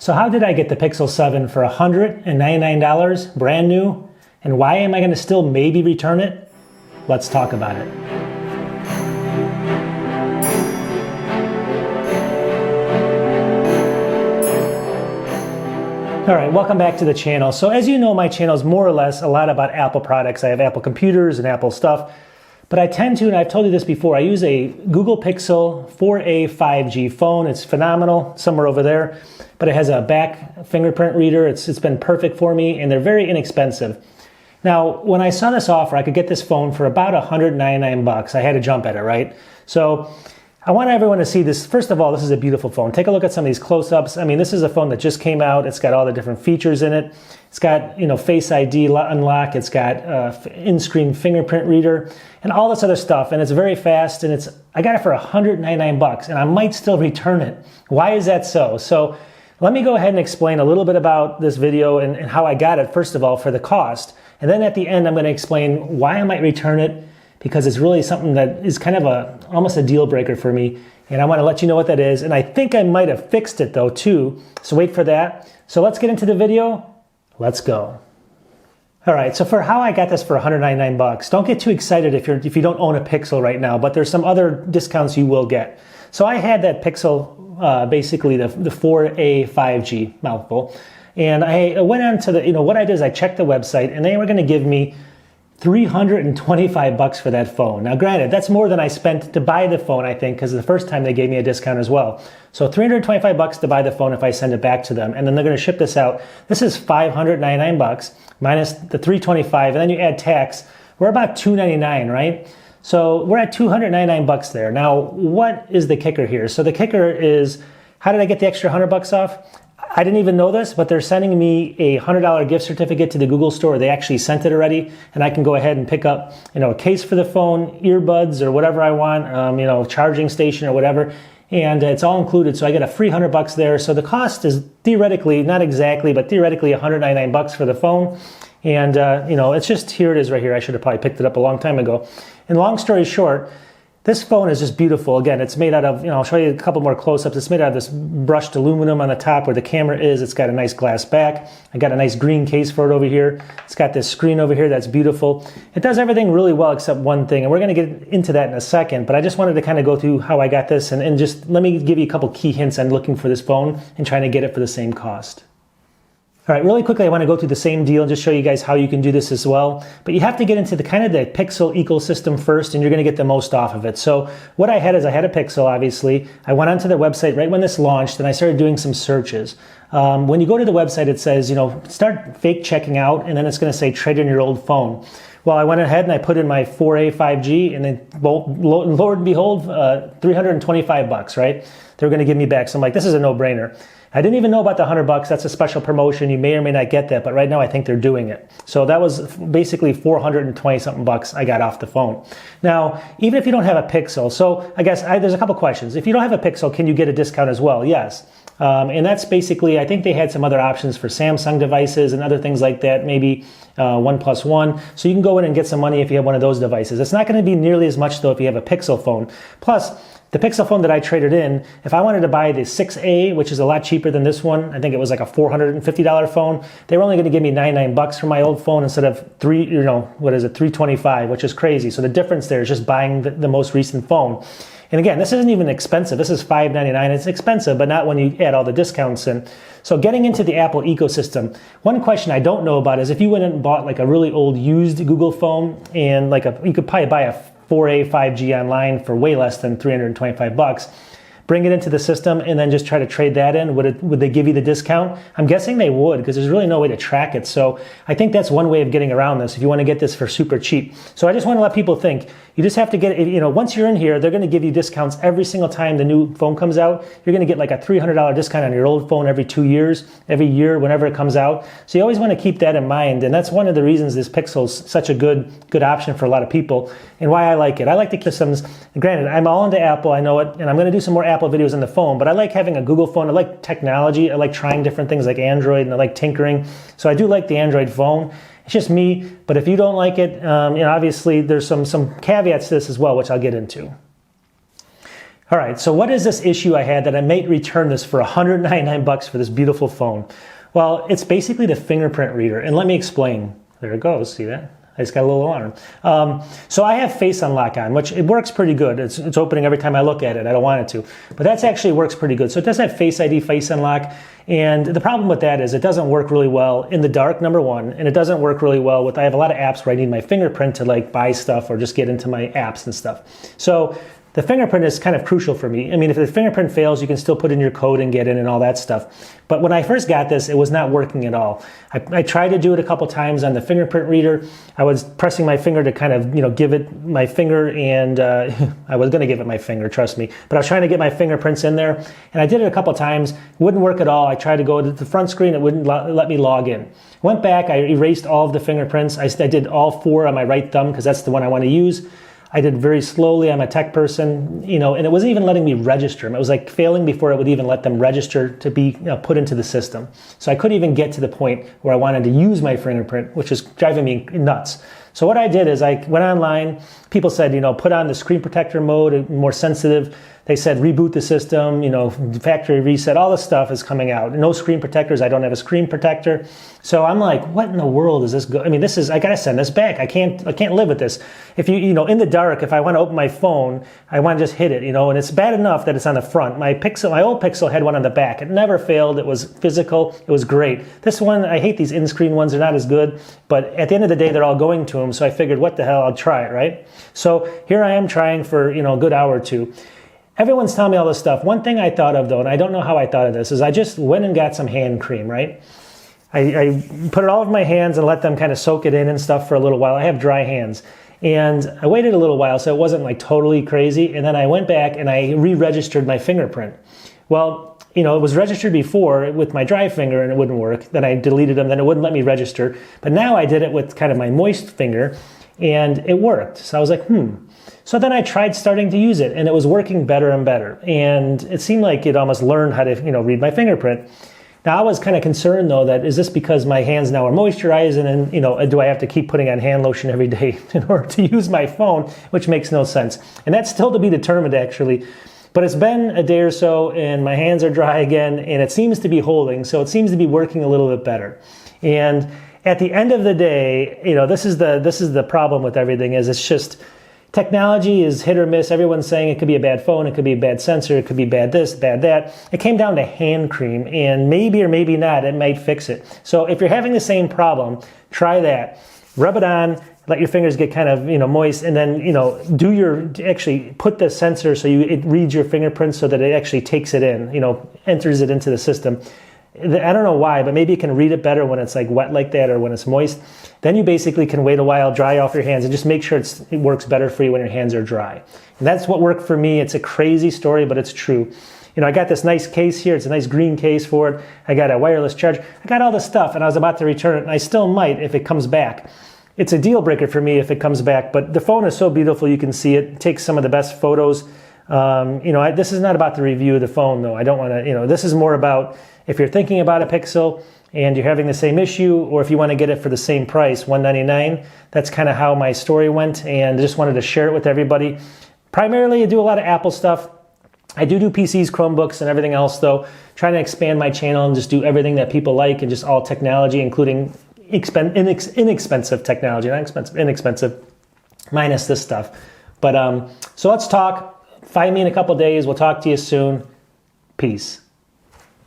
So how did I get the Pixel 7 for $199, brand new? And why am I going to still maybe return it? Let's talk about it. All right, welcome back to the channel. So as you know, my channel is more or less a lot about Apple products. I have Apple computers and Apple stuff. But I tend to, and I've told you this before, I use a Google Pixel 4a 5G phone. It's phenomenal, somewhere over there. But it has a back fingerprint reader. It's been perfect for me, and they're very inexpensive. Now, when I saw this offer, I could get this phone for about $199. I had to jump at it, right? So I want everyone to see this. First of all, this is a beautiful phone. Take a look at some of these close-ups. I mean, this is a phone that just came out. It's got all the different features in it. It's got, Face ID unlock. It's got in-screen fingerprint reader and all this other stuff. And it's very fast. And I got it for $199, and I might still return it. Why is that so? So let me go ahead and explain a little bit about this video and how I got it, first of all, for the cost. And then at the end, I'm going to explain why I might return it, because it's really something that is kind of almost a deal breaker for me. And I want to let you know what that is. And I think I might have fixed it though too. So wait for that. So let's get into the video. Let's go. All right, so for how I got this for $199, don't get too excited if you don't own a Pixel right now, but there's some other discounts you will get. So I had that Pixel, basically the 4a 5G mouthful. And I went on to what I did is I checked the website, and they were going to give me $325 for that phone. Now granted, that's more than I spent to buy the phone, I think, because the first time they gave me a discount as well. So $325 to buy the phone if I send it back to them, and then they're going to ship this out. This is $599 minus the $325, and then you add tax. We're about $299, right? So we're at $299 there. Now, what is the kicker here? So the kicker is, how did I get the extra $100 off? I didn't even know this, but they're sending me a $100 gift certificate to the Google store. They actually sent it already, and I can go ahead and pick up, a case for the phone, earbuds, or whatever I want, charging station or whatever, and it's all included. So I get a free $100 there. So the cost is theoretically, not exactly, but theoretically $199 for the phone. And it's just, here it is right here. I should have probably picked it up a long time ago. And long story short, this phone is just beautiful. Again, it's made out of, I'll show you a couple more close-ups. It's made out of this brushed aluminum on the top where the camera is. It's got a nice glass back. I got a nice green case for it over here. It's got this screen over here that's beautiful. It does everything really well except one thing, and we're going to get into that in a second, but I just wanted to kind of go through how I got this and just let me give you a couple key hints on looking for this phone and trying to get it for the same cost. All right, really quickly, I want to go through the same deal and just show you guys how you can do this as well. But you have to get into the Pixel ecosystem first, and you're going to get the most off of it. So what I had is I had a Pixel, obviously. I went onto their website right when this launched, and I started doing some searches. When you go to the website, it says, start fake checking out, and then it's going to say trade in your old phone. Well, I went ahead and I put in my 4a 5G, and then lo and behold, $325, right? They were going to give me back. So I'm like, this is a no-brainer. I didn't even know about the $100. That's a special promotion. You may or may not get that, but right now I think they're doing it. So that was basically $420-something I got off the phone. Now, even if you don't have a Pixel, so I guess there's a couple questions. If you don't have a Pixel, can you get a discount as well? Yes. And that's basically, I think they had some other options for Samsung devices and other things like that, maybe 1+1. So you can go in and get some money if you have one of those devices. It's not going to be nearly as much though if you have a Pixel phone. Plus, the Pixel phone that I traded in, if I wanted to buy the 6A, which is a lot cheaper than this one, I think it was like a $450 phone, they were only going to give me $99 for my old phone instead of $325, which is crazy. So the difference there is just buying the most recent phone. And again, this isn't even expensive. This is $599. It's expensive, but not when you add all the discounts in. So getting into the Apple ecosystem, one question I don't know about is if you went and bought like a really old used Google phone and you could probably buy a 4a 5G online for way less than $325. Bring it into the system and then just try to trade that in. Would they give you the discount? I'm guessing they would, because there's really no way to track it. So I think that's one way of getting around this if you want to get this for super cheap. So I just want to let people think, you just have to get it, once you're in here, they're going to give you discounts every single time the new phone comes out. You're going to get like a $300 discount on your old phone every 2 years, every year, whenever it comes out. So you always want to keep that in mind. And that's one of the reasons this Pixel is such a good option for a lot of people and why I like it. I like the systems. Granted, I'm all into Apple, I know it, and I'm going to do some more Apple videos on the phone, but I like having a Google phone. I like technology. I like trying different things like Android, and I like tinkering. So I do like the Android phone. It's just me, but if you don't like it, obviously there's some caveats to this as well, which I'll get into. All right, so what is this issue I had that I may return this for $199 for this beautiful phone? Well, it's basically the fingerprint reader, and let me explain. There it goes, see that? I just got a little alarm. So I have face unlock on, which it works pretty good. It's opening every time I look at it. I don't want it to. But that actually works pretty good. So it does have Face ID, face unlock. And the problem with that is it doesn't work really well in the dark, number one. And it doesn't work really well with, I have a lot of apps where I need my fingerprint to like buy stuff or just get into my apps and stuff. So the fingerprint is kind of crucial for me. I mean, if the fingerprint fails, you can still put in your code and get in and all that stuff. But when I first got this, it was not working at all. I tried to do it a couple times on the fingerprint reader. I was pressing my finger to kind of, give it my finger, and I was going to give it my finger, trust me. But I was trying to get my fingerprints in there, and I did it a couple times. It wouldn't work at all. I tried to go to the front screen. It wouldn't let me log in. Went back. I erased all of the fingerprints. I did all 4 on my right thumb because that's the one I want to use. I did very slowly. I'm a tech person, and it wasn't even letting me register them. It was like failing before it would even let them register to be put into the system. So I couldn't even get to the point where I wanted to use my fingerprint, which is driving me nuts. So what I did is I went online. People said, put on the screen protector mode, more sensitive. They said reboot the system, factory reset, all this stuff is coming out. No screen protectors. I don't have a screen protector. So I'm like, what in the world is this? I mean, I gotta send this back. I can't live with this. If in the dark, if I want to open my phone, I want to just hit it, and it's bad enough that it's on the front. My old Pixel had one on the back. It never failed. It was physical. It was great. This one, I hate these in-screen ones. They're not as good, but at the end of the day, they're all going to them. So I figured, what the hell, I'll try it, right? So here I am trying for, a good hour or two. Everyone's telling me all this stuff. One thing I thought of, though, and I don't know how I thought of this, is I just went and got some hand cream, right? I put it all over my hands and let them kind of soak it in and stuff for a little while. I have dry hands. And I waited a little while, so it wasn't like totally crazy. And then I went back and I re-registered my fingerprint. Well, it was registered before with my dry finger and it wouldn't work. Then I deleted them, then it wouldn't let me register. But now I did it with kind of my moist finger and it worked. So I was like, So then I tried starting to use it and it was working better and better. And it seemed like it almost learned how to, read my fingerprint. Now I was kind of concerned though that is this because my hands now are moisturized and then, do I have to keep putting on hand lotion every day in order to use my phone, which makes no sense. And that's still to be determined actually. But it's been a day or so and my hands are dry again and it seems to be holding. So it seems to be working a little bit better. And at the end of the day, this is the problem with everything is it's just technology is hit or miss. Everyone's saying it could be a bad phone, it could be a bad sensor, it could be bad this, bad that. It came down to hand cream and maybe or maybe not, it might fix it. So if you're having the same problem, try that. Rub it on, let your fingers get kind of, moist and then, actually put the sensor so it reads your fingerprints so that it actually takes it in, enters it into the system. I don't know why, but maybe it can read it better when it's like wet like that or when it's moist. Then you basically can wait a while, dry off your hands, and just make sure it works better for you when your hands are dry. And that's what worked for me. It's a crazy story, but it's true. I got this nice case here. It's a nice green case for it. I got a wireless charger. I got all this stuff, and I was about to return it, and I still might if it comes back. It's a deal breaker for me if it comes back, but the phone is so beautiful. You can see it. It takes some of the best photos. This is not about the review of the phone, though. I don't want to, this is more about if you're thinking about a Pixel and you're having the same issue, or if you want to get it for the same price, $199. That's kind of how my story went, and I just wanted to share it with everybody. Primarily, I do a lot of Apple stuff. I do PCs, Chromebooks, and everything else, though. Trying to expand my channel and just do everything that people like and just all technology, including inexpensive technology. Not expensive, inexpensive, minus this stuff. But so let's talk. Find me in a couple days. We'll talk to you soon. Peace.